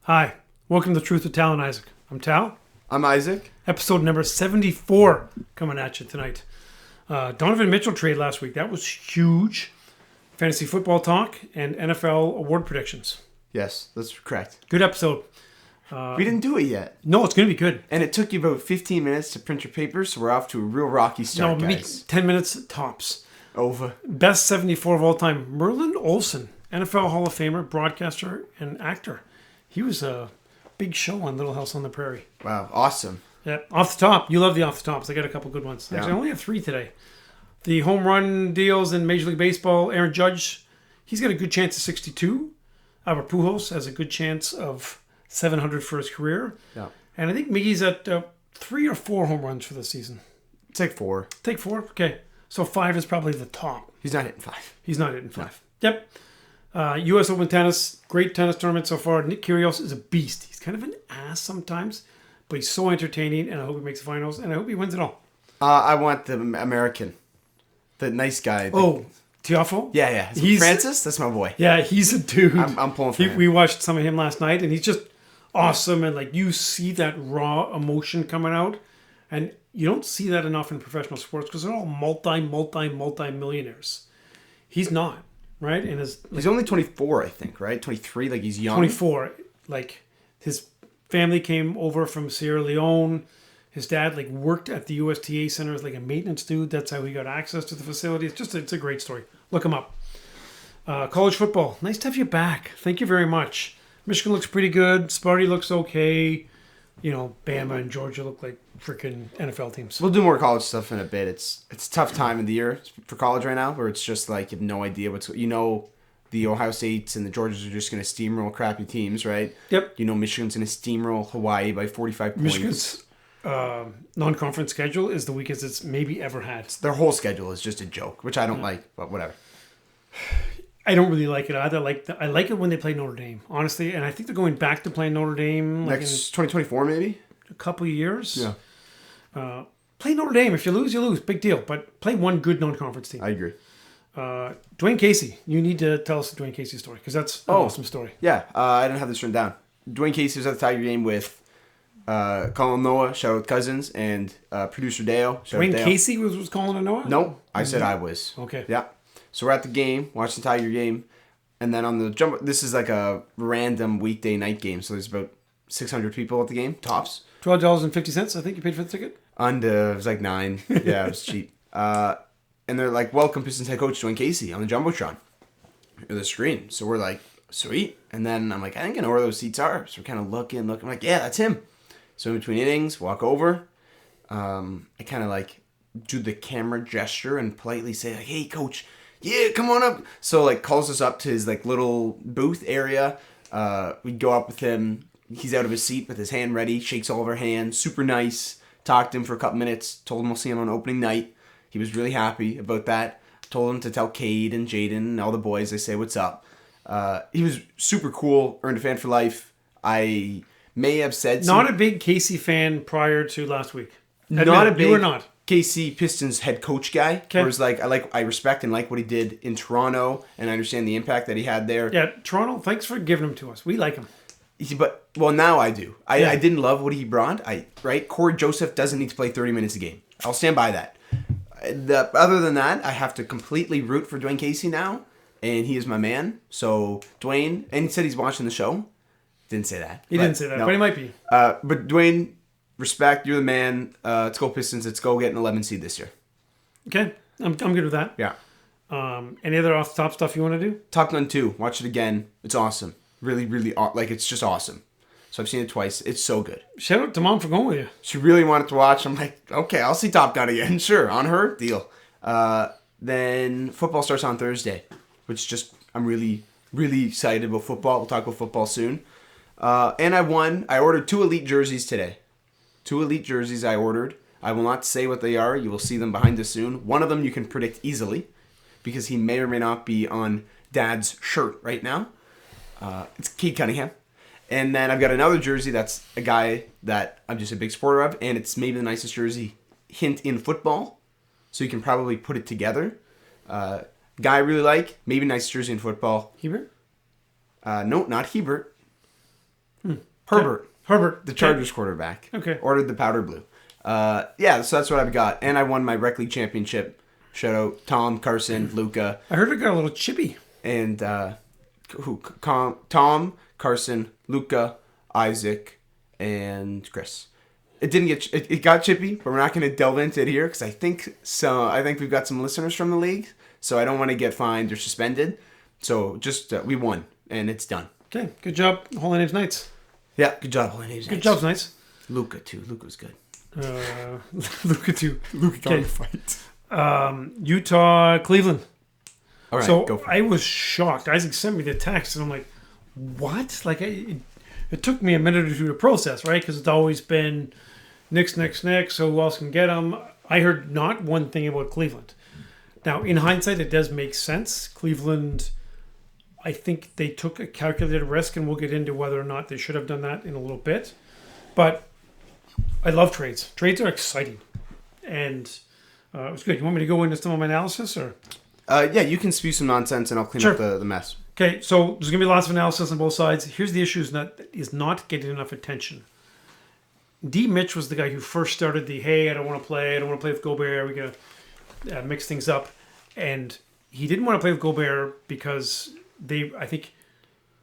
Hi, welcome to The Truth with Tal and Isaac. I'm Tal. I'm Isaac. Episode number 74 coming at you tonight. Donovan Mitchell trade last week. That was huge. Fantasy football talk and NFL award predictions. Yes, that's correct. Good episode. We didn't do it yet. No, it's going to be good. And it took you about 15 minutes to print your papers, so we're off to a real rocky start, maybe guys. 10 minutes tops. Over. Best 74 of all time. Merlin Olsen, NFL Hall of Famer, broadcaster, and actor. He was a big show on Little House on the Prairie. Wow, awesome. Yeah, off the top. You love the off the tops. I got a couple good ones. Actually, I only have 3 today. The home run deals in Major League Baseball. Aaron Judge, he's got a good chance of 62. Albert Pujols has a good chance of 700 for his career. Yeah. And I think Miggy's at 3 or 4 home runs for the season. Take 4. Take 4? Okay. So 5 is probably the top. He's not hitting 5. He's not hitting 5. Yep. U.S. Open tennis, great tennis tournament so far. Nick Kyrgios is a beast. He's kind of an ass sometimes, but he's so entertaining, and I hope he makes the finals, and I hope he wins it all. I want the American. The nice guy. Tiafoe? Yeah. He's Francis? That's my boy. Yeah, he's a dude. I'm pulling for him. We watched some of him last night, and he's just awesome, and like you see that raw emotion coming out, and you don't see that enough in professional sports because they're all multi-millionaires. He's not. Right? And he's only 24, I think, right? 23, like he's young. 24. Like his family came over from Sierra Leone. His dad worked at the USTA Center as a maintenance dude. That's how he got access to the facility. It's a great story. Look him up. College football. Nice to have you back. Thank you very much. Michigan looks pretty good. Sparty looks okay. Bama and Georgia look like freaking NFL teams. We'll do more college stuff in a bit. It's a tough time of the year for college right now, where it's just like you have no idea the Ohio States and the Georgias are just going to steamroll crappy teams, right? Yep. Michigan's going to steamroll Hawaii by 45 points. Michigan's non-conference schedule is the weakest it's maybe ever had. Their whole schedule is just a joke, which I don't like, but whatever. I don't really like it either. I like it when they play Notre Dame, honestly, and I think they're going back to playing Notre Dame next 2024 maybe. A couple of years. Yeah. Play Notre Dame. If you lose, you lose. Big deal. But play one good non-conference team. I agree. Dwayne Casey. You need to tell us the Dwayne Casey story because that's an awesome story. Yeah. I didn't have this written down. Dwayne Casey was at the Tiger game with Colin Noah, shout out Cousins, and producer Dale. Dwayne Casey was calling a Noah? No, I said I was. Okay. Yeah. So we're at the game, watching the Tiger game, and then on the jump, this is like a random weekday night game, so there's about 600 people at the game, tops. $12.50, I think you paid for the ticket? It was like $9. Yeah, it was cheap. And they're like, welcome Pistons head coach Dwayne Casey on the Jumbotron, or the screen. So we're like, sweet. And then I'm like, I think I know where those seats are. So we're kind of looking. I'm like, yeah, that's him. So in between innings, walk over. I kind of do the camera gesture and politely say, hey, coach, yeah, come on up. So calls us up to his little booth area. We go up with him. He's out of his seat with his hand ready. Shakes all of our hands. Super nice. Talked to him for a couple minutes. Told him we'll see him on opening night. He was really happy about that. Told him to tell Cade and Jaden and all the boys. I say what's up. He was super cool. Earned a fan for life. I may have said not a big Casey fan prior to last week. Not a big. You were not. KC Pistons head coach guy. Okay. Whereas I respect and like what he did in Toronto, and I understand the impact that he had there. Yeah, Toronto, thanks for giving him to us. We like him. Now I do. I didn't love what he brought. Corey Joseph doesn't need to play 30 minutes a game. I'll stand by that. Other than that, I have to completely root for Dwayne Casey now, and he is my man. So Dwayne, and he said he's watching the show. Didn't say that. He didn't say that, no. But he might be. But Dwayne, respect, you're the man. Let's go Pistons. Let's go get an 11 seed this year. Okay, I'm good with that. Yeah. Any other off the top stuff you want to do? Top Gun 2. Watch it again. It's awesome. Really, really, it's just awesome. So I've seen it twice. It's so good. Shout out to Mom for going with you. She really wanted to watch. I'm like, okay, I'll see Top Gun again. Sure, on her, deal. Then football starts on Thursday, which I'm really, really excited about football. We'll talk about football soon. And I won. I ordered 2 Elite jerseys today. 2 Elite jerseys I ordered. I will not say what they are. You will see them behind us soon. One of them you can predict easily because he may or may not be on Dad's shirt right now. It's Keith Cunningham. And then I've got another jersey that's a guy that I'm just a big supporter of, and it's maybe the nicest jersey hint in football. So you can probably put it together. Guy I really like, maybe nicest jersey in football. Hebert? No, not Hebert. Herbert. Herbert. The Chargers quarterback. Okay. Ordered the powder blue. Yeah, so that's what I've got. And I won my rec league championship. Shout out Tom, Carson, Luca. I heard it got a little chippy. And Tom, Carson, Luca, Isaac, and Chris. It didn't get it got chippy, but we're not going to delve into it here because I think we've got some listeners from the league, so I don't want to get fined or suspended. So just we won and it's done. Okay, good job, Holy Names Knights. Yeah, good job, Holy Names Knights. Good job, Knights. Luca too. Luca was good. Luca too. Luca got a fight. Utah, Cleveland. All right, so go for it. I was shocked. Isaac sent me the text, and I'm like, "What?" Like, it took me a minute or two to process, right? Because it's always been Knicks. So who else can get them? I heard not one thing about Cleveland. Now, in hindsight, it does make sense. Cleveland, I think they took a calculated risk, and we'll get into whether or not they should have done that in a little bit. But I love trades. Trades are exciting, and it was good. You want me to go into some of my analysis, or? Yeah, you can spew some nonsense, and I'll clean up the mess. Okay, so there's going to be lots of analysis on both sides. Here's the issue is not getting enough attention. D-Mitch was the guy who first started hey, I don't want to play with Gobert, we got to mix things up. And he didn't want to play with Gobert because they, I think,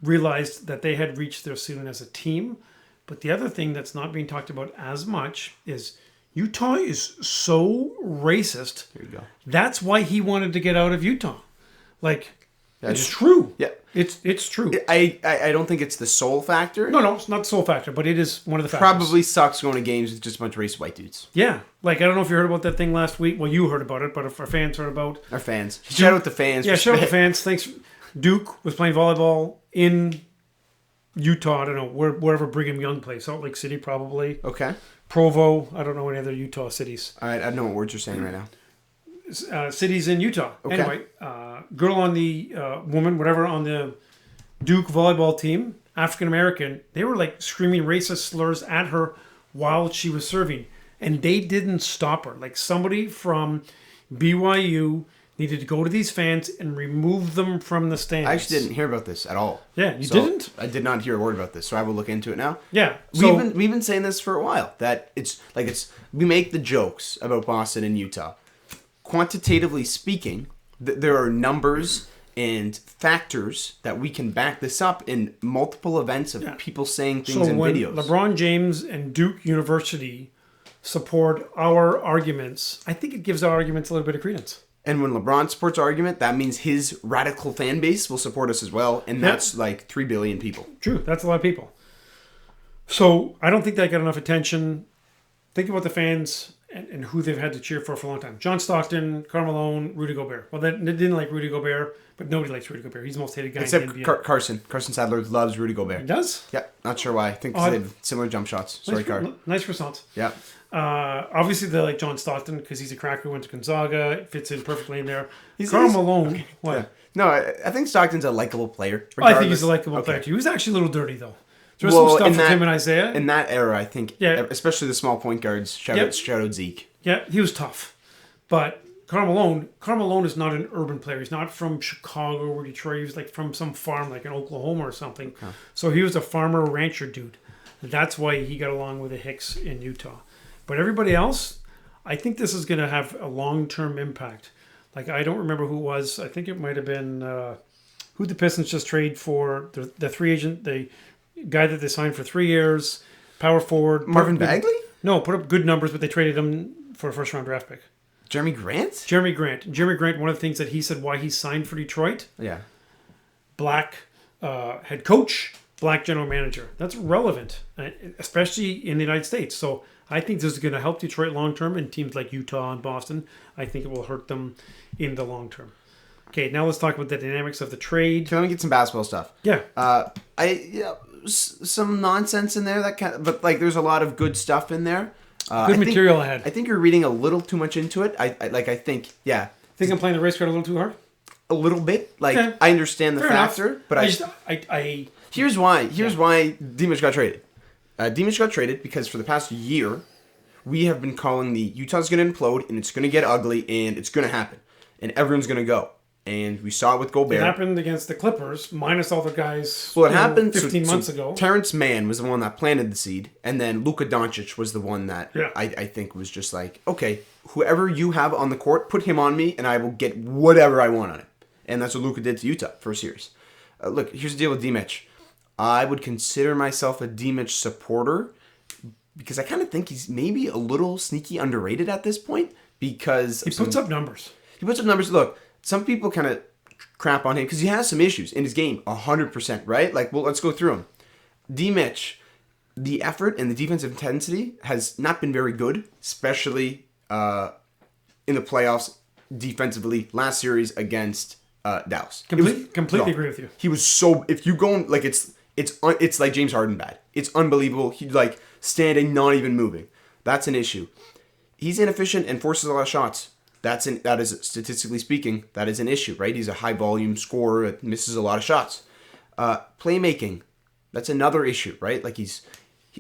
realized that they had reached their ceiling as a team. But the other thing that's not being talked about as much is Utah is so racist. There you go. That's why he wanted to get out of Utah. Like, it's just true. Yeah. It's true. I don't think it's the sole factor. No, it's not the sole factor, but it is one of the factors. Probably sucks going to games with just a bunch of racist white dudes. Yeah. Like, I don't know if you heard about that thing last week. Well, you heard about it, but if our fans heard about... Our fans. Shout out the fans. Yeah, shout out the fans. Thanks. Duke was playing volleyball in Utah. I don't know, wherever Brigham Young plays. Salt Lake City, probably. Okay. Provo. I don't know any other Utah cities. All right, I know what words you're saying right now. Cities in Utah. Okay. Anyway, girl on the woman, whatever, on the Duke volleyball team, African American, they were like screaming racist slurs at her while she was serving, and they didn't stop her. Like, somebody from BYU needed to go to these fans and remove them from the stands. I actually didn't hear about this at all. Yeah, you didn't? I did not hear a word about this, so I will look into it now. Yeah, so We've been saying this for a while, that we make the jokes about Boston and Utah. Quantitatively speaking, there are numbers and factors that we can back this up in multiple events of people saying things in when videos. LeBron James and Duke University support our arguments, I think it gives our arguments a little bit of credence. And when LeBron supports our argument, that means his radical fan base will support us as well, and that's like 3 billion people. True, that's a lot of people. So I don't think that got enough attention. Think about the fans and who they've had to cheer for a long time. John Stockton, Karl Malone, Rudy Gobert. Well, they didn't like Rudy Gobert, but nobody likes Rudy Gobert. He's the most hated guy in the NBA. Except Carson. Carson Sadler loves Rudy Gobert. He does? Yeah, not sure why. I think they have similar jump shots. Sorry, Car. Nice response. Yeah. Obviously, they like John Stockton because he's a cracker who went to Gonzaga. It fits in perfectly in there. Karl Malone. Okay. What? Yeah. No, I think Stockton's a likable player. I think he's a likable player too. He was actually a little dirty though. There's some stuff with him and Isaiah. In that era, I think, especially the small point guards, shout out Zeke. Yeah, he was tough. But Karl Malone is not an urban player. He's not from Chicago or Detroit. He was like from some farm like in Oklahoma or something. Okay. So he was a farmer rancher dude. That's why he got along with the Hicks in Utah. But everybody else, I think this is going to have a long-term impact. Like, I don't remember who it was. I think it might have been who the Pistons just traded for, the free agent, the guy that they signed for 3 years, power forward. Marvin Bagley? No, put up good numbers, but they traded him for a first-round draft pick. Jeremy Grant? Jeremy Grant, one of the things that he said why he signed for Detroit, black head coach, black general manager. That's relevant, especially in the United States. So I think this is going to help Detroit long-term, and teams like Utah and Boston, I think it will hurt them in the long term. Okay, now let's talk about the dynamics of the trade. Can we get some basketball stuff? Yeah. Some nonsense in there, but like there's a lot of good stuff in there. Good material ahead. I think you're reading a little too much into it. I think I'm playing the race card a little too hard? A little bit. Like, I understand the factor, but here's why D-Mitch got traded. D-Mitch got traded because for the past year, we have been calling Utah's going to implode, and it's going to get ugly, and it's going to happen, and everyone's going to go. And we saw it with Gobert. It happened against the Clippers, minus all the guys. Well, it happened 15 months ago. Terrence Mann was the one that planted the seed, and then Luka Doncic was the one that Yeah. I think was just like, okay, whoever you have on the court, put him on me, and I will get whatever I want on him. And that's what Luka did to Utah for a series. Look, here's the deal with D-Mitch. I would consider myself a D-Mitch supporter because I kind of think he's maybe a little sneaky underrated at this point because... He puts up numbers. He puts up numbers. Look, some people kind of crap on him because he has some issues in his game, 100%, right? Like, well, let's go through them. D-Mitch, the effort and the defensive intensity has not been very good, especially in the playoffs defensively. Last series against Dallas. Completely agree with you. He was so... If you go... Like, it's like James Harden bad. It's unbelievable. He's like standing, not even moving. That's an issue. He's inefficient and forces a lot of shots. That is statistically speaking, that is an issue, right? He's a high volume scorer that misses a lot of shots. Playmaking, that's another issue, right? Like is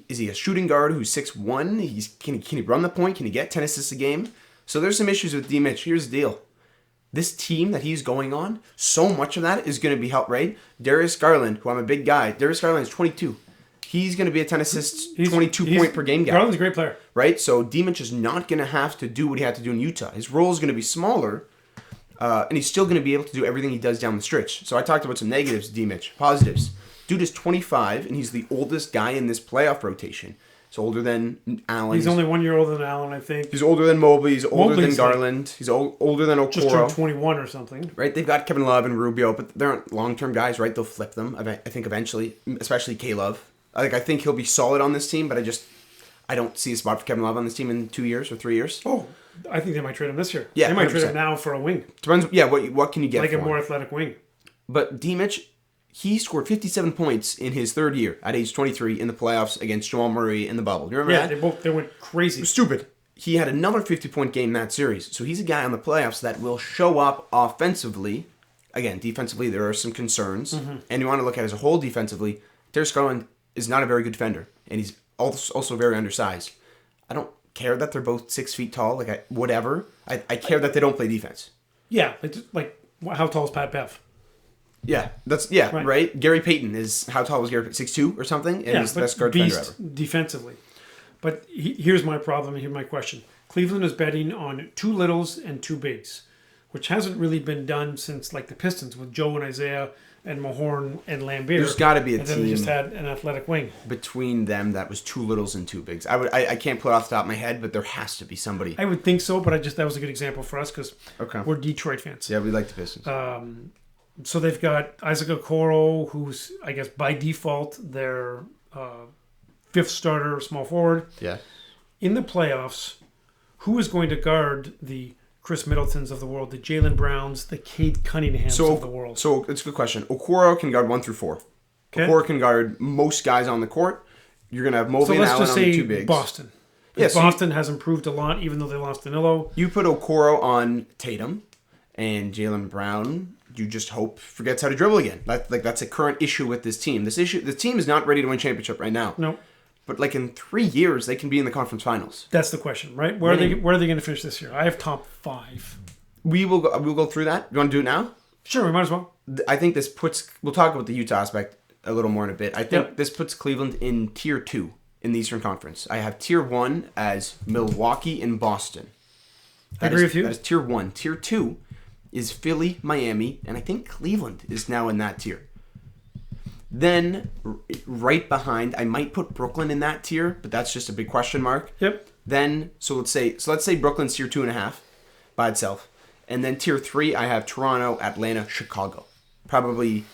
he a shooting guard who's 6'1"? Can he run the point? Can he get 10 assists a game? So there's some issues with D-Mitch. Here's the deal. This team that he's going on, so much of that is going to be helped, right? Darius Garland, who I'm a big guy. Darius Garland is 22. He's going to be a 10 assists, 22 point per game guy. Garland's a great player. Right? So D-Mitch is not going to have to do what he had to do in Utah. His role is going to be smaller, and he's still going to be able to do everything he does down the stretch. So I talked about some negatives, D-Mitch. Positives. Dude is 25, and he's the oldest guy in this playoff rotation. He's older than Allen. He's only 1 year older than Allen, I think. He's older than Mobley. He's older Mobley's than Garland. He's older than Okoro. Just turned 21 or something. Right? They've got Kevin Love and Rubio, but they aren't long-term guys, right? They'll flip them, I think, eventually, especially K-Love. I think he'll be solid on this team, but I don't see a spot for Kevin Love on this team in 2 years or 3 years. Oh, I think they might trade him this year. Yeah, they might 100%. trade him now for a wing. Depends. Yeah, what can you get like for a more him? athletic wing. But D-Mitch, he scored 57 points in his third year at age 23 in the playoffs against Jamal Murray in the bubble. Do you remember that? They went crazy. Stupid. He had another 50-point game that series. So he's a guy on the playoffs that will show up offensively. Again, defensively, there are some concerns. Mm-hmm. And you want to look at it as a whole defensively. Darius Garland is not a very good defender. And he's also very undersized. I don't care that they're both 6 feet tall. Whatever. I care that they don't play defense. Yeah. Like how tall is Pat Bev? Yeah. Right? Gary Payton is... How tall was Gary Payton? 6'2" or something? And he's the best guard defender ever. Defensively. But here's my problem. Here's my question. Cleveland is betting on 2 littles and 2 bigs, which hasn't really been done since like the Pistons with Joe and Isaiah and Mahorn and Lambert. There's got to be a and team. then they just had an athletic wing between them that was 2 littles and 2 bigs. I can't put it off the top of my head, but there has to be somebody. I would think so, but that was a good example for us because we're Detroit fans. Yeah, we like the Pistons. So they've got Isaac Okoro, who's I guess by default their 5th starter, small forward. Yeah. In the playoffs, who is going to guard the Chris Middletons of the world, the Jaylen Browns, the Cade Cunninghams of the world? So it's a good question. Okoro can guard 1 through 4. Okay. Okoro can guard most guys on the court. You're going to have Mobley and Allen on the 2 bigs. Boston. Boston has improved a lot, even though they lost Danilo. You put Okoro on Tatum and Jaylen Brown. You just hope forgets how to dribble again. That's a current issue with this team. The team is not ready to win championship right now. No. But like in 3 years, they can be in the conference finals. That's the question, right? Where are they going to finish this year? I have top 5. We'll go through that. You want to do it now? Sure, we might as well. I think this puts... We'll talk about the Utah aspect a little more in a bit. I think this puts Cleveland in Tier 2 in the Eastern Conference. I have Tier 1 as Milwaukee and Boston. I agree with you. That is Tier 1. Tier 2 is Philly, Miami, and I think Cleveland is now in that tier. Then, right behind, I might put Brooklyn in that tier, but that's just a big question mark. Yep. Then, let's say Brooklyn's tier 2.5 by itself. And then tier 3, I have Toronto, Atlanta, Chicago. Probably,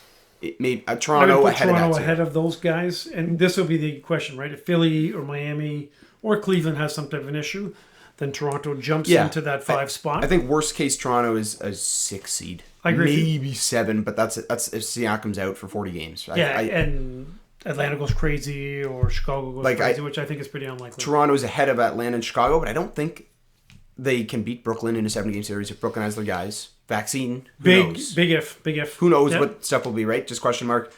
Toronto ahead of that tier. Ahead of those guys. And this will be the question, right? If Philly or Miami or Cleveland has some type of an issue, then Toronto jumps into that 5 spot. I think worst case Toronto is a 6 seed. I agree. Maybe 7, but that's if Siakam's out for 40 games. And Atlanta goes crazy or Chicago goes crazy, which I think is pretty unlikely. Toronto's ahead of Atlanta and Chicago, but I don't think they can beat Brooklyn in a 7-game series if Brooklyn has their guys. Vaccine, who knows? Big if. Who knows what stuff will be, right? Just question mark.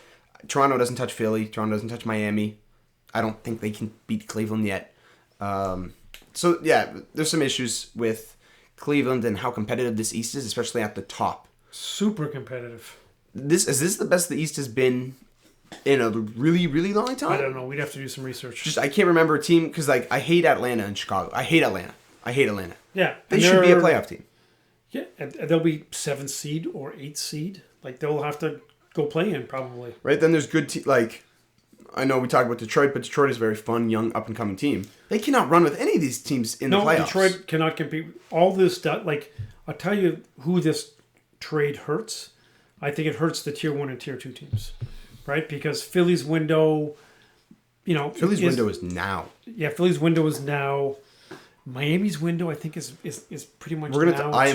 Toronto doesn't touch Philly. Toronto doesn't touch Miami. I don't think they can beat Cleveland yet. So, yeah, there's some issues with Cleveland and how competitive this East is, especially at the top. Super competitive. Is this the best the East has been in a really, really long time? I don't know. We'd have to do some research. Just I can't remember a team because like I hate Atlanta and Chicago. I hate Atlanta. Yeah. They should be a playoff team. Yeah, and they'll be 7th seed or 8th seed. Like they'll have to go play in probably. Right, then there's good like I know we talk about Detroit, but Detroit is a very fun, young, up-and-coming team. They cannot run with any of these teams in the playoffs. No, Detroit cannot compete. All this stuff, like, I'll tell you who this trade hurts. I think it hurts the Tier 1 and Tier 2 teams, right? Because Philly's window, Philly's window is now. Yeah, Philly's window is now. Miami's window, I think, is pretty much now. I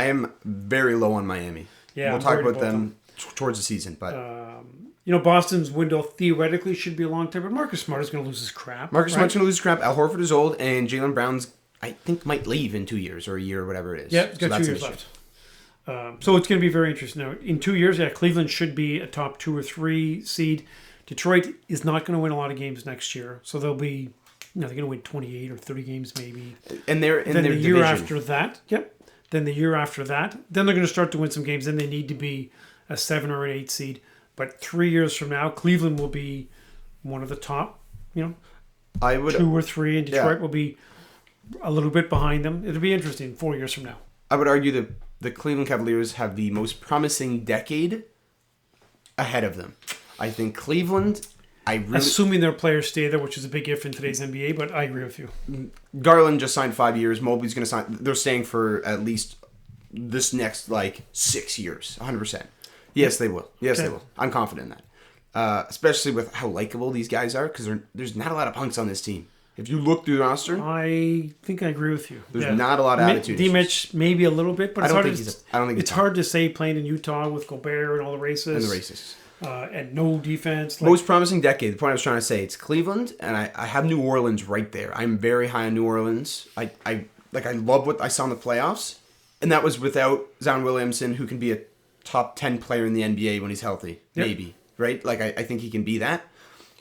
am very low on Miami. Yeah, we'll talk about them towards the season, but... Boston's window theoretically should be a long term, but Marcus Smart is going to lose his crap. Smart's going to lose his crap. Al Horford is old, and Jaylen Brown's, I think, might leave in 2 years or a year or whatever it is. Yeah, he's got 2 years left. So it's going to be very interesting. Now, in 2 years, Cleveland should be a top 2 or 3 seed. Detroit is not going to win a lot of games next year, so they'll be, they're going to win 28 or 30 games maybe. And they're in then their the year division. after that, Then the year after that, then they're going to start to win some games. Then they need to be a 7 or an 8 seed. But 3 years from now, Cleveland will be one of the top, 2 or 3, and Detroit will be a little bit behind them. It'll be interesting 4 years from now. I would argue that the Cleveland Cavaliers have the most promising decade ahead of them. I think Cleveland, assuming their players stay there, which is a big if in today's NBA, but I agree with you. Garland just signed 5 years. Mobley's going to sign. They're staying for at least this next 6 years, 100%. Yes, they will. Yes, they will. I'm confident in that. Especially with how likable these guys are, because there's not a lot of punks on this team. If you look through the roster, I think I agree with you. There's not a lot of attitude. D-Mitch maybe a little bit, but I don't think it's hard to say playing in Utah with Gobert and all the races. And no defense. Most promising decade. The point I was trying to say, it's Cleveland, and I have New Orleans right there. I'm very high on New Orleans. I love what I saw in the playoffs, and that was without Zion Williamson, who can be a top 10 player in the NBA when he's healthy. Yep. Maybe. Right? I think he can be that.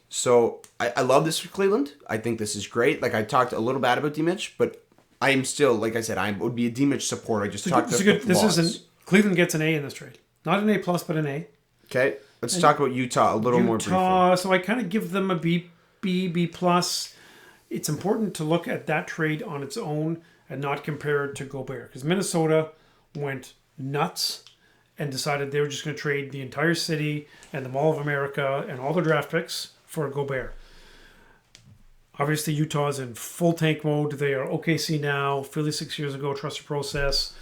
So I love this for Cleveland. I think this is great. I talked a little bad about D-Mitch, but I am still, like I said, I would be a D-Mitch supporter. I just talked about Cleveland gets an A in this trade. Not an A+, but an A. Okay. Let's talk about Utah a little more briefly. So I kind of give them a B+. It's important to look at that trade on its own and not compare it to Gobert. Because Minnesota went nuts and decided they were just going to trade the entire city and the Mall of America and all their draft picks for Gobert. Obviously, Utah is in full tank mode. They are OKC now. Philly 6 years ago, trust the process.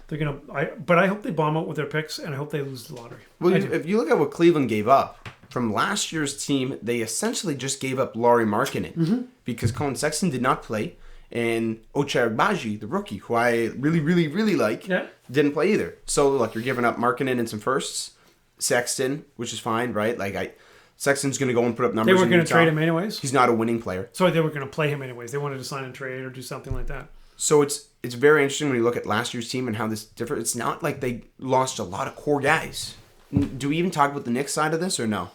But I hope they bomb out with their picks, and I hope they lose the lottery. Well, if you look at what Cleveland gave up from last year's team, they essentially just gave up Lauri Markkanen because Colin Sexton did not play, and Ochai Agbaji, the rookie, who I really, really, really like, didn't play either. So, look, you're giving up Markkanen and some firsts, Sexton, which is fine, right? Sexton's going to go and put up numbers. They were going to trade him anyways? He's not a winning player. So they were going to play him anyways. They wanted to sign and trade or do something like that. So it's very interesting when you look at last year's team and how this differs. It's not like they lost a lot of core guys. Do we even talk about the Knicks side of this or no?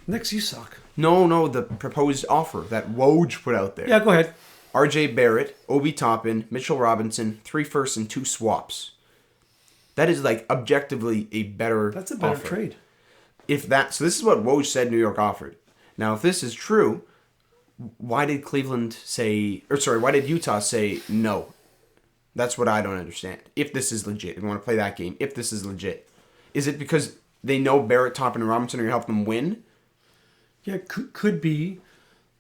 Knicks, you suck. No, the proposed offer that Woj put out there. Yeah, go ahead. RJ Barrett, Obi Toppin, Mitchell Robinson, 3 firsts and 2 swaps. That is objectively a better That's a better offer. trade. So this is what Woj said New York offered. Now, if this is true, why did Utah say no? That's what I don't understand. If this is legit, if you want to play that game, if this is legit, is it because they know Barrett, Toppin, and Robinson are going to help them win? Yeah, could be.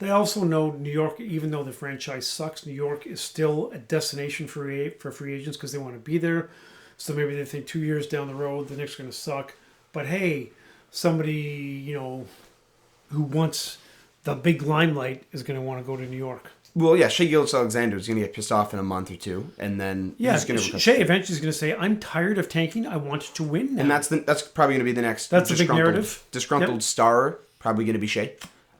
They also know New York, even though the franchise sucks, New York is still a destination for free agents because they want to be there. So maybe they think 2 years down the road, the Knicks are going to suck. But hey, somebody, who wants the big limelight is going to want to go to New York. Well, yeah, Shai Gilgeous-Alexander is going to get pissed off in a month or two, and then he's going to... Shai eventually is going to say, I'm tired of tanking. I want to win now. And that's probably going to be the next... That's the big narrative. Disgruntled star, probably going to be Shai.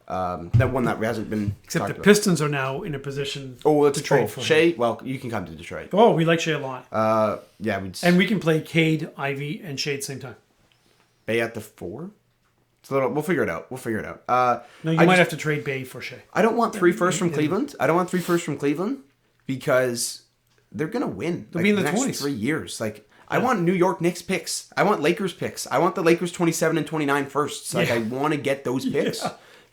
That one that hasn't been Except the Pistons are now in a position to trade for Shai. Well, you can come to Detroit. Oh, we like Shai a lot. Yeah, and we can play Cade, Ivy, and Shai at the same time. Bay at the 4? We'll figure it out. No, you might have to trade Bay for Shai. I don't want 3 firsts from Cleveland. I don't want 3 firsts from Cleveland because they're gonna win. They'll be in the next 20s. 3 years. Like I want New York Knicks picks. I want Lakers picks. I want the Lakers 27 and 29 firsts. Like I want to get those picks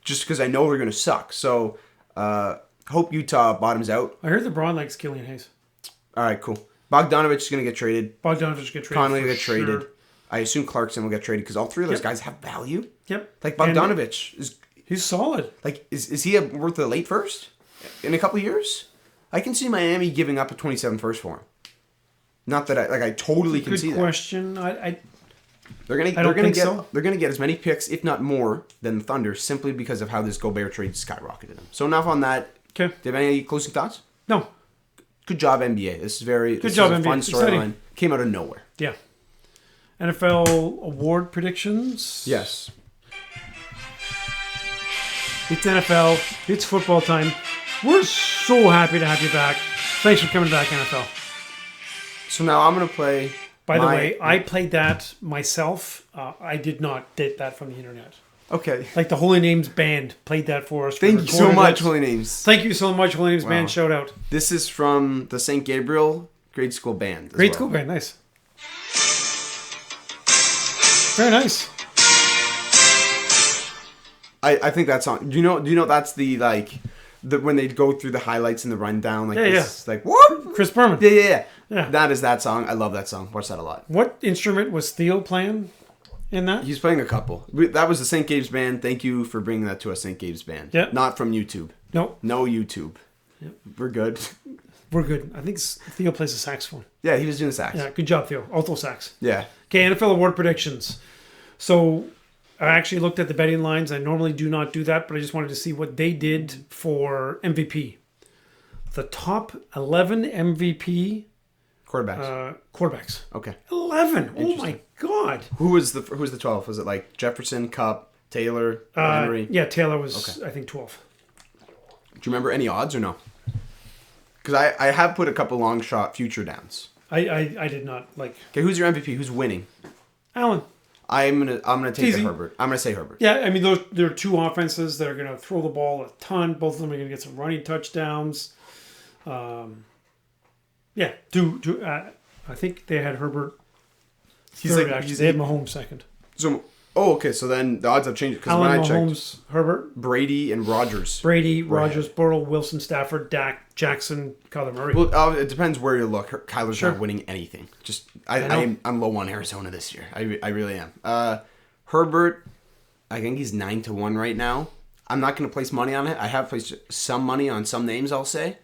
just because I know they're gonna suck. So hope Utah bottoms out. I heard LeBron likes Killian Hayes. All right, cool. Bogdanovich is gonna get traded. Bogdanovich will get traded. Conley will for get traded. sure. I assume Clarkson will get traded because all three of those guys have value. Yep. Like Bogdanovich is. He's solid. Like, is he worth a late first in a couple of years? I can see Miami giving up a 27 first for him. Not that I totally can see Good question. They're gonna get as many picks, if not more, than the Thunder simply because of how this Gobert trade skyrocketed them. So enough on that. Okay. Do you have any closing thoughts? No. Good job, NBA. This is a NBA. fun storyline. Came out of nowhere. Yeah. NFL award predictions. Yes. It's NFL. It's football time. We're so happy to have you back. Thanks for coming back, NFL. So now I'm gonna play. By the way, I played that myself. I did not get that from the internet. Okay. Like the Holy Names Band played that for us. Thank you so much, Holy Names. Thank you so much, Holy Names Band. Shout out. This is from the St. Gabriel Grade School Band. Grade School Band, nice. Very nice. I think that song. Do you know that's the when they go through the highlights and the rundown like what? Chris Berman. Yeah. That is that song. I love that song. Watch that a lot. What instrument was Theo playing in that? He's playing a couple. That was the St. Gabe's Band. Thank you for bringing that to us, St. Gabe's Band. Yeah. Not from YouTube. No. No YouTube. Yep. We're good. We're good. I think Theo plays the saxophone. Yeah, he was doing the sax. Yeah, good job, Theo. Alto sax. Yeah. Okay, NFL award predictions. So I actually looked at the betting lines. I normally do not do that, but I just wanted to see what they did for MVP. The top 11 MVP quarterbacks. Okay. 11. Oh my God. Who was the 12? Was it like Jefferson, Cup, Taylor, Henry? Yeah, Taylor was I think 12. Do you remember any odds or no? Because I have put a couple long shot future downs. I did not like. Okay, who's your MVP? Who's winning? Allen. I'm gonna take Herbert. I'm gonna say Herbert. Yeah, I mean there are two offenses that are gonna throw the ball a ton. Both of them are gonna get some running touchdowns. Yeah, I think they had Herbert third. They had Mahomes second. So so then the odds have changed because Allen, when I Mahomes, checked, Herbert, Brady and Rodgers. Rodgers, Burrow, Wilson, Stafford, Dak, Jackson, Kyler Murray. Well, it depends where you look. Kyler's not winning anything. Just I'm low on Arizona this year. I really am. Herbert, I think he's 9-1 right now. I'm not going to place money on it. I have placed some money on some names. I'll say.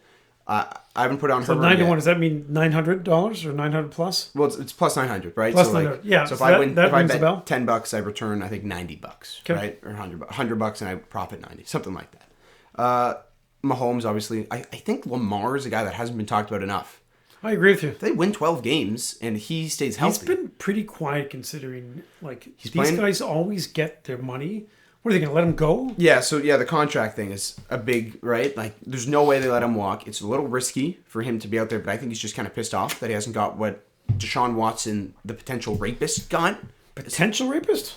I haven't put on Herbert. 9-1. Does that mean $900 or 900 plus? Well, it's plus 900, right? Plus so 900. Yeah. So if I win, if I bet $10, $10, I return I think $90, right? Or $100 and I profit 90, something like that. Mahomes, obviously. I think Lamar is a guy that hasn't been talked about enough. I agree with you. They win 12 games and he stays healthy. He's been pretty quiet considering these guys always get their money. What are they going to let him go? Yeah, so the contract thing is a big, right? Like, there's no way they let him walk. It's a little risky for him to be out there, but I think he's just kind of pissed off that he hasn't got what Deshaun Watson, the potential rapist, got. Potential rapist?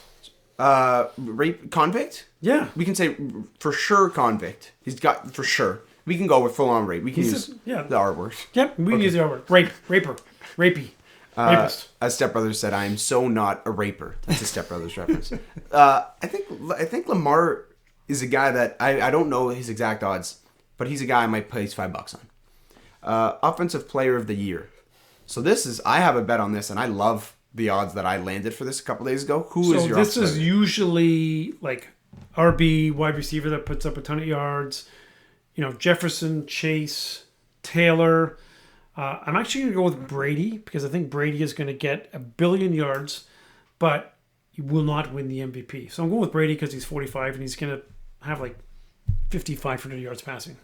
Rape convict? Yeah. We can say for sure convict. He's got, for sure. We can go with full-on rape. We can use the R word. Yep, we can use the R word. Raper. Rapey. Rapist. As Step Brothers said, I am so not a raper. That's a Step Brothers reference. I think Lamar is a guy that I don't know his exact odds, but he's a guy I might place $5 on. Offensive Player of the Year. So I have a bet on this, and I love the odds that I landed for this a couple days ago. Who is your? So this is usually like RB wide receiver that puts up a ton of yards. Jefferson, Chase, Taylor. I'm actually going to go with Brady because I think Brady is going to get 1 billion yards, but he will not win the MVP. So I'm going with Brady because he's 45 and he's going to have like 5,500 yards passing.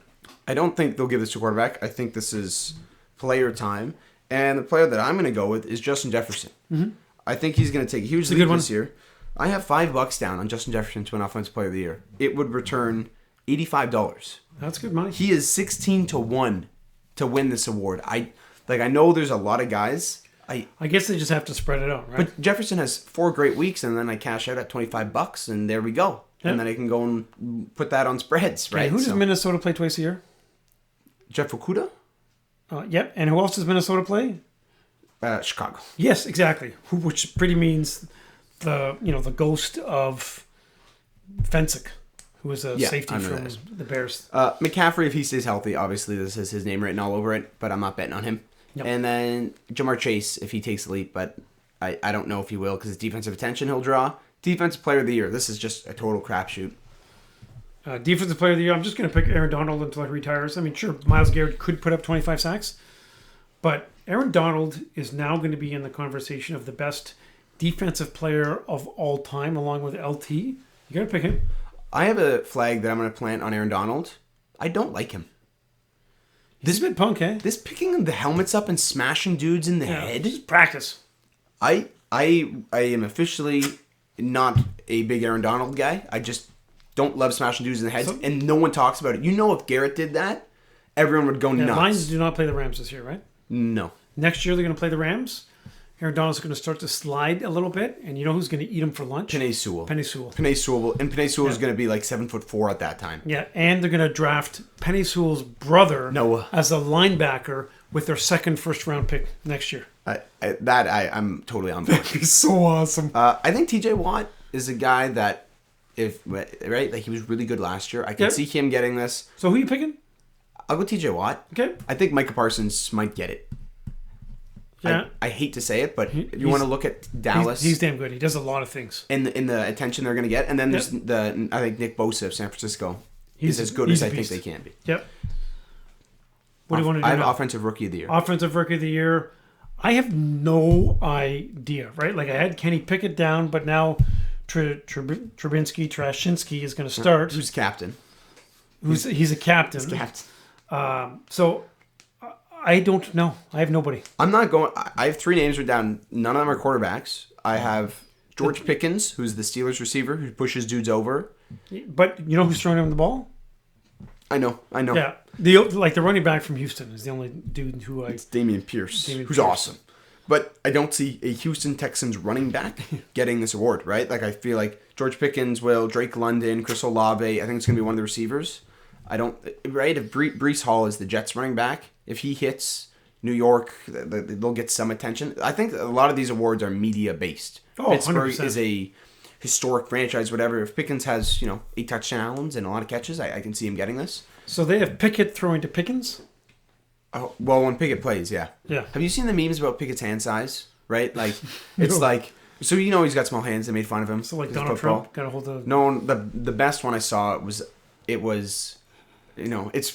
I don't think they'll give this to quarterback. I think this is player time. And the player that I'm going to go with is Justin Jefferson. Mm-hmm. I think he's going to take a huge lead this year. I have $5 down on Justin Jefferson to win Offensive Player of the Year. It would return $85. That's good money. He is 16-1 to win this award. I know there's a lot of guys. I guess they just have to spread it out, right? But Jefferson has 4 great weeks, and then I cash out at $25, and there we go. Yep. And then I can go and put that on spreads, right? Who does Minnesota play twice a year? Jeff Okudah? Yep. And who else does Minnesota play? Chicago. Yes, exactly. Which pretty means the ghost of Fensick, who was a safety from the Bears. McCaffrey, if he stays healthy, obviously this is his name written all over it, but I'm not betting on him. Yep. And then Jamar Chase, if he takes the leap, but I don't know if he will because his defensive attention he'll draw. Defensive player of the year. This is just a total crapshoot. Defensive player of the year. I'm just going to pick Aaron Donald until he retires. I mean, sure, Myles Garrett could put up 25 sacks, but Aaron Donald is now going to be in the conversation of the best defensive player of all time, along with LT. You got to pick him. I have a flag that I'm going to plant on Aaron Donald. I don't like him. This is a bit punk, eh? This picking the helmets up and smashing dudes in the head. Just practice. I am officially not a big Aaron Donald guy. I just don't love smashing dudes in the head, and no one talks about it. You know, if Garrett did that, everyone would go nuts. Lions do not play the Rams this year, right? No. Next year they're going to play the Rams. Aaron Donald's going to start to slide a little bit, and you know who's going to eat him for lunch? Penei Sewell. Penei Sewell. And Penei Sewell is going to be like 7'4" at that time. Yeah, and they're going to draft Penei Sewell's brother Noah as a linebacker with their second first-round pick next year. I'm totally on board. That'd be so awesome. I think TJ Watt is a guy that, like he was really good last year. I can see him getting this. So who are you picking? I'll go TJ Watt. Okay. I think Micah Parsons might get it. Yeah. I hate to say it, but if you want to look at Dallas, he's damn good. He does a lot of things. In the attention they're going to get, and then there's I think Nick Bosa of San Francisco. He's as good as I think they can be. Yep. What do you want to do? I have offensive rookie of the year. Offensive rookie of the year. I have no idea, right? Like I had Kenny Pickett down, but now Trashinsky is going to start. Who's captain? He's a captain. He's captain. So I don't know. I have nobody. I'm not going. I have 3 names written down. None of them are quarterbacks. I have George Pickens, who's the Steelers receiver who pushes dudes over. But you know who's throwing him the ball? I know. Yeah, the running back from Houston is the only dude who It's Dameon Pierce, who's awesome. But I don't see a Houston Texans running back getting this award, right? Like I feel like George Pickens will, Drake London, Chris Olave. I think it's going to be one of the receivers. I don't. Right? If Breece Hall is the Jets running back, if he hits New York, they'll get some attention. I think a lot of these awards are media based. Pittsburgh 100%. Is a historic franchise, whatever. If Pickens has 8 touchdowns and a lot of catches, I can see him getting this. So they have Pickett throwing to Pickens? Oh, well, when Pickett plays, yeah. Yeah. Have you seen the memes about Pickett's hand size? Right? Like, it's like, so he's got small hands. They made fun of him. So like Donald Trump got a hold of... No, the best one I saw was, it's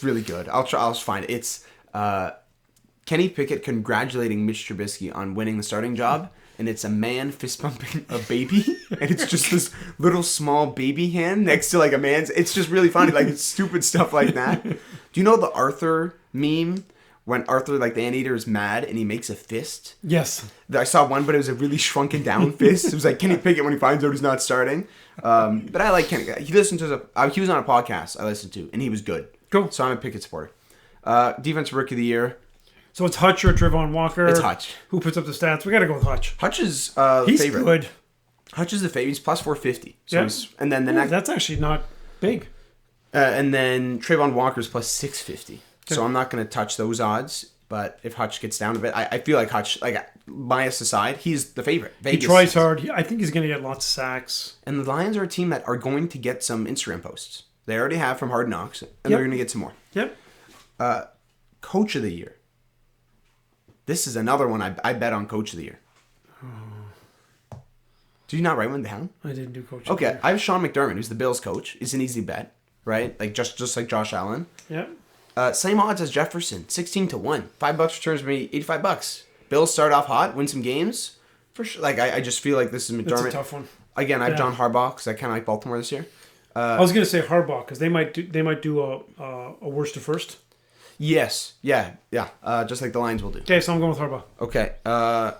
really good. I'll find it. It's Kenny Pickett congratulating Mitch Trubisky on winning the starting job. And it's a man fist bumping a baby, and it's just this little small baby hand next to like a man's. It's just really funny, like it's stupid stuff like that. Do you know the Arthur meme when Arthur, like the anteater, is mad and he makes a fist? Yes, I saw one, but it was a really shrunken down fist. It was like Kenny Pickett when he finds out he's not starting. But I like Kenny. He listened to he was on a podcast I listened to, and he was good. Cool. So I'm a Pickett supporter. Defensive Rookie of the Year. So it's Hutch or Trevon Walker. It's Hutch. Who puts up the stats? We got to go with Hutch. Hutch is the He's favorite. Good. Hutch is the favorite. He's plus 450. So yeah. And then the next. That's actually not big. And then Trayvon Walker's plus 650. Okay. So I'm not going to touch those odds. But if Hutch gets down a bit, I feel like Hutch, like bias aside, he's the favorite. Vegas. He tries hard. I think he's going to get lots of sacks. And the Lions are a team that are going to get some Instagram posts. They already have from Hard Knocks, and they're going to get some more. Yep. Coach of the Year. This is another one I bet on Coach of the Year. Oh. Did you not write one down? I didn't do Coach of the the Year. I have Sean McDermott, who's the Bills coach. It's an easy bet, right? Like just like Josh Allen. Yeah. Same odds as Jefferson, 16-1. $5 returns me $85. Bills start off hot, win some games. For sure. Like I just feel like this is McDermott. It's a tough one. Again, I have John Harbaugh because I kind of like Baltimore this year. I was gonna say Harbaugh because they might do a worst to first. Yes. Yeah. Just like the Lions will do. Okay, so I'm going with Harbaugh. Okay.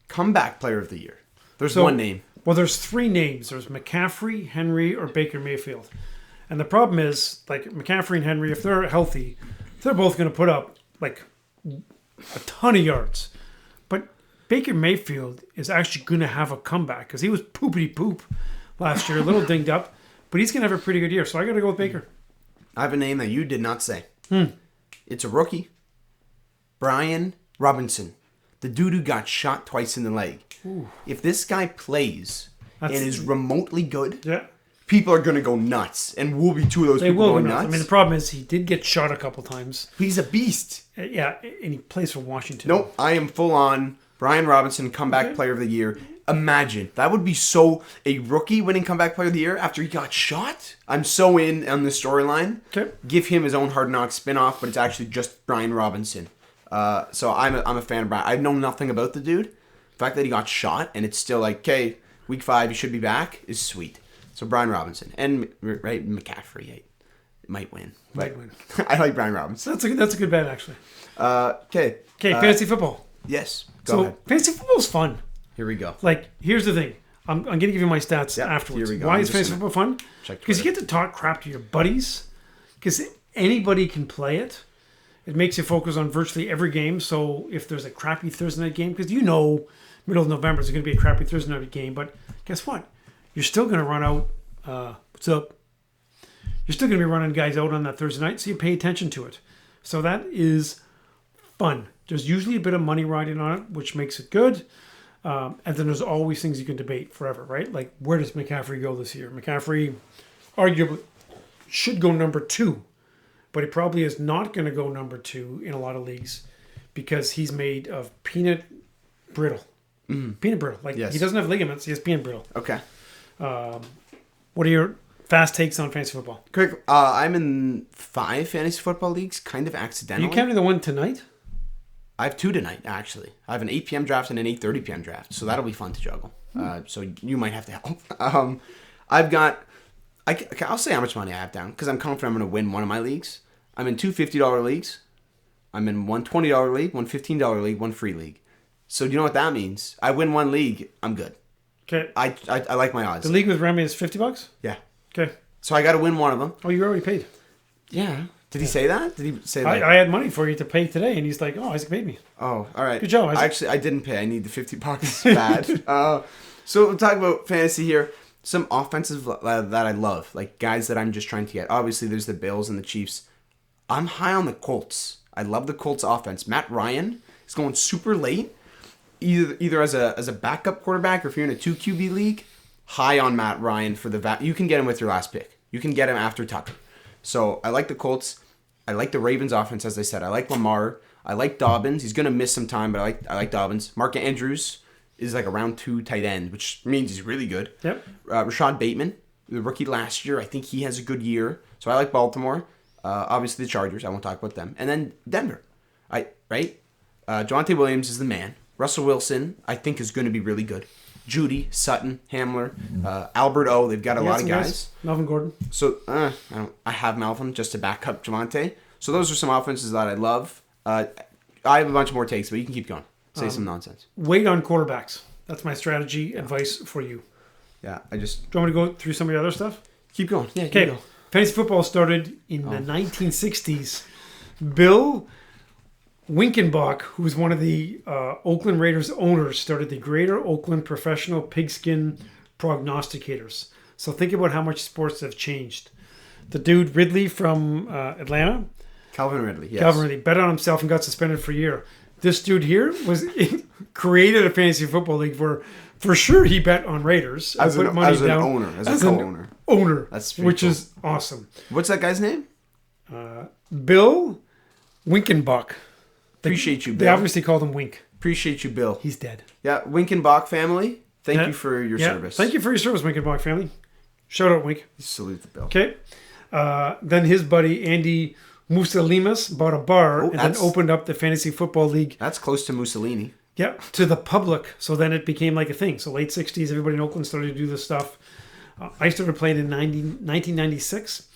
Comeback Player of the Year. There's one name. Well, there's 3 names. There's McCaffrey, Henry, or Baker Mayfield. And the problem is, like McCaffrey and Henry, if they're healthy, they're both going to put up like a ton of yards. But Baker Mayfield is actually going to have a comeback because he was poopity poop last year, a little dinged up, but he's going to have a pretty good year. So I got to go with Baker. I have a name that you did not say. It's a rookie. Brian Robinson, the dude who got shot twice in the leg. Ooh. If this guy plays and is remotely good, Yeah. people are going to go nuts. And we'll be two of those They people will going go nuts. nuts. I mean, the problem is he did get shot a couple times. He's a beast. Yeah, and he plays for Washington. Nope, I am full on Brian Robinson, comeback player of the year. Imagine. That would be so... A rookie winning comeback player of the year after he got shot? I'm so in on the storyline. Okay. Give him his own Hard Knocks spinoff, but it's actually just Brian Robinson. So I'm a fan of Brian. I know nothing about the dude. The fact that he got shot and it's still like, okay, week 5, he should be back, is sweet. So Brian Robinson. And, right, McCaffrey might win. Might win. I like Brian Robinson. That's a good bet, actually. Okay. Okay, fantasy football. Yes. Go ahead. Fantasy football is fun. Here we go. Like, here's the thing. I'm going to give you my stats afterwards. Here we go. Why I'm is just fantasy football fun? Because you get to talk crap to your buddies. Because anybody can play it. It makes you focus on virtually every game. So if there's a crappy Thursday night game, because middle of November is going to be a crappy Thursday night game. But guess what? You're still going to run out. What's up? You're still going to be running guys out on that Thursday night. So you pay attention to it. So that is fun. There's usually a bit of money riding on it, which makes it good. And then there's always things you can debate forever, right? Like, where does McCaffrey go this year? McCaffrey arguably should go number 2, but he probably is not going to go number 2 in a lot of leagues because he's made of peanut brittle. Peanut brittle. Like, he doesn't have ligaments, he has peanut brittle. Okay. What are your fast takes on fantasy football? Quick, I'm in 5 fantasy football leagues, kind of Are accidentally. you counting the one tonight? I have 2 tonight, actually. I have an 8 p.m. draft and an 8:30 p.m. draft, so that'll be fun to juggle. So you might have to help. I've got... I'll say how much money I have down, because I'm confident I'm going to win one of my leagues. I'm in 2 $50 leagues. I'm in one $20 league, one $15 league, one free league. So do you know what that means? I win one league, I'm good. Okay. I like my odds. The league with Remy is $50? Yeah. Okay. So I got to win one of them. Oh, you already paid. Yeah. Did he say that? Did he say that? I had money for you to pay today, and he's like, "Oh, Isaac paid me." Oh, all right. Good job, Isaac. Actually, I didn't pay. I need the $50 bad. So we'll talk about fantasy here. Some offenses that I love, like guys that I'm just trying to get. Obviously, there's the Bills and the Chiefs. I'm high on the Colts. I love the Colts offense. Matt Ryan is going super late, either as a backup quarterback or if you're in a 2 QB league. High on Matt Ryan for the you can get him with your last pick. You can get him after Tucker. So I like the Colts. I like the Ravens offense, as I said. I like Lamar. I like Dobbins. He's going to miss some time, but I like Dobbins. Mark Andrews is like a round 2 tight end, which means he's really good. Yep. Rashad Bateman, the rookie last year, I think he has a good year. So I like Baltimore. Obviously the Chargers. I won't talk about them. And then Denver. Javonte Williams is the man. Russell Wilson, I think, is going to be really good. Judy, Sutton, Hamler, Albert O. They've got a lot of guys. Melvin Gordon. So I have Melvin just to back up Javonte. So those are some offenses that I love. I have a bunch more takes, but you can keep going. Say some nonsense. Wait on quarterbacks. That's my strategy advice for you. Yeah, Do you want me to go through some of the other stuff? keep going. Yeah, Okay. go. Fantasy football started in the 1960s. Bill Winkenbach, who was one of the Oakland Raiders owners, started the Greater Oakland Professional Pigskin Prognosticators. So think about how much sports have changed. The dude Ridley from Atlanta, Calvin Ridley, yes. Calvin Ridley, bet on himself and got suspended for a year. This dude here was created a fantasy football league where, for sure, he bet on Raiders. As an owner, as a co-owner. Owner, That's which cool. is awesome. What's that guy's name? Bill Winkenbach. Appreciate you, They Bill. obviously called him Wink. Appreciate you, Bill. He's dead. Yeah, Winkenbach family, thank you for your service. Thank you for your service, Winkenbach family. Shout out, Wink. Salute the Bill. Okay. Then his buddy, Andy Musalimas, bought a bar and then opened up the Fantasy Football League. That's close to Mussolini. Yeah, to the public. So then it became like a thing. So late 60s, everybody in Oakland started to do this stuff. I started playing in 1996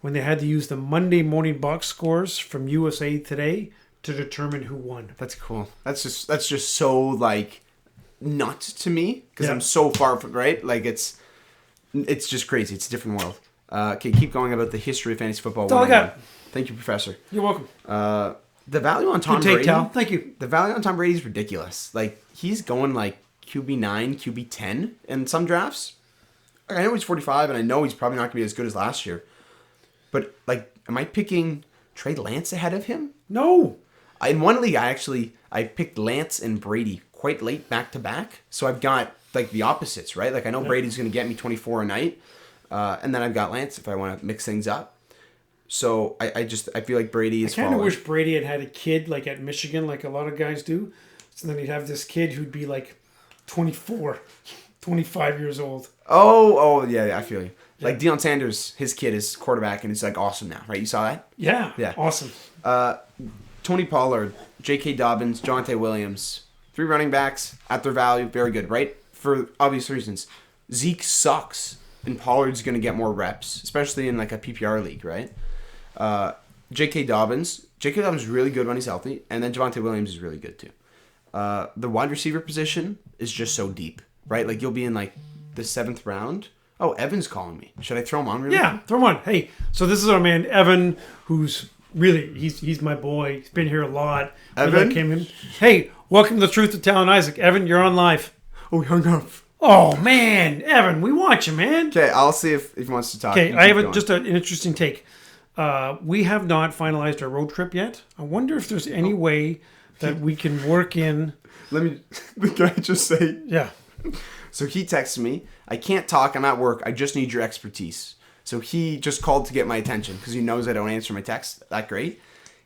when they had to use the Monday morning box scores from USA Today to determine who won. That's cool. That's just so like nuts to me because Yeah. I'm so far from right. Like it's just crazy. It's a different world. Okay, keep going about the history of fantasy football. That's all I got. Thank you, Professor. You're welcome. The value on Tom Good take, Brady. Tal. Thank you. The value on Tom Brady is ridiculous. Like he's going like QB9, QB10 in some drafts. I know he's 45, and I know he's probably not going to be as good as last year. But like, am I picking Trey Lance ahead of him? No. In one league, I picked Lance and Brady quite late back to back. So I've got like the opposites, right? Like I know Brady's going to get me 24 a night. And then I've got Lance if I want to mix things up. So I feel like Brady is I kind of wish Brady had a kid like at Michigan, like a lot of guys do. So then he'd have this kid who'd be like 24, 25 years old. Oh, yeah, I feel you. Like Deion Sanders, his kid is quarterback, and he's like awesome now, right? You saw that? Yeah. Awesome. Tony Pollard, J.K. Dobbins, Jonte Williams, 3 running backs at their value, very good, right? For obvious reasons. Zeke sucks, and Pollard's going to get more reps, especially in like a PPR league, right? J.K. Dobbins is really good when he's healthy, and then Javonte Williams is really good too. The wide receiver position is just so deep, right? Like you'll be in like the 7th round. Oh, Evan's calling me. Should I throw him on? Yeah, throw him on. Hey, so this is our man Evan, who's really he's my boy. He's been here a lot. Evan came in. Hey, welcome to the Truth with Tal Isaac. Evan, you're on live. Oh, he hung up. Oh man, Evan, we want you, man. Okay, I'll see if he wants to talk. Okay, I have just an interesting take. We have not finalized our road trip yet. I wonder if there's any way that we can work in. Can I just say? Yeah. So he texted me, I can't talk, I'm at work, I just need your expertise. So he just called to get my attention because he knows I don't answer my texts that great.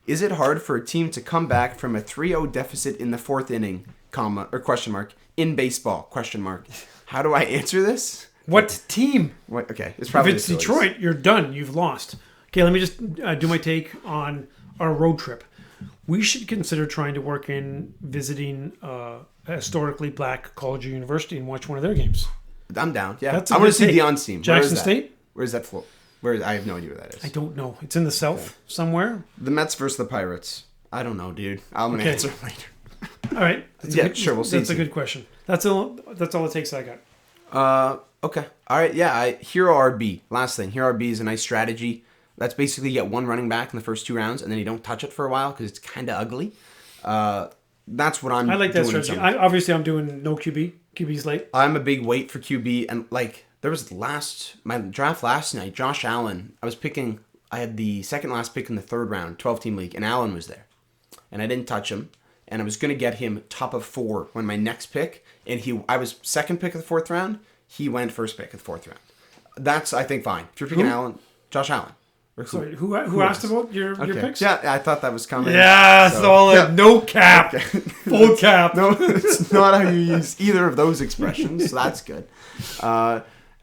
Is it hard for a team to come back from a 3-0 deficit in the 4th inning, question mark, in baseball, question mark? How do I answer this? What team? What? Okay, it's probably if it's Detroit, you're done. You've lost. Okay, let me just do my take on our road trip. We should consider trying to work in visiting a historically black college or university and watch one of their games. I'm down. Yeah, That's I want to see Deion's team. Jackson State. Where's that floor? I have no idea where that is. I don't know. It's in the South somewhere. The Mets versus the Pirates. I don't know, dude. I'm gonna answer later. All right. Sure. We'll see. That's a good question. That's all it takes. I got. Okay. All right. Yeah. Hero RB. Last thing. Hero RB is a nice strategy. That's basically you get one running back in the first 2 rounds, and then you don't touch it for a while because it's kind of ugly. That's what I'm. I like that strategy. Obviously, I'm doing no QB. QB's late. I'm a big wait for QB, and like there was my draft last night. Josh Allen. I had the second last pick in the 3rd round, 12-team league, and Allen was there, and I didn't touch him, and I was gonna get him top of 4 when my next pick, and I was second pick of the 4th round. He went first pick of the 4th round. That's I think fine. If you're picking Allen, Josh Allen. Sorry, who asked about your picks? Yeah, I thought that was coming. Yeah, solid. No cap. Okay. Full cap. No, it's not how you use either of those expressions, so that's good.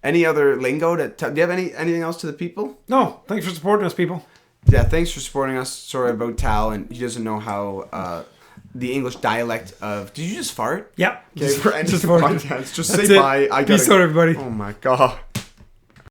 Any other lingo? Do you have anything else to the people? No, thanks for supporting us, people. Yeah, thanks for supporting us. Sorry about Tal, and he doesn't know how the English dialect of... Did you just fart? Yeah. Okay, for any podcast, just say it. bye. Peace out, everybody. Oh, my God.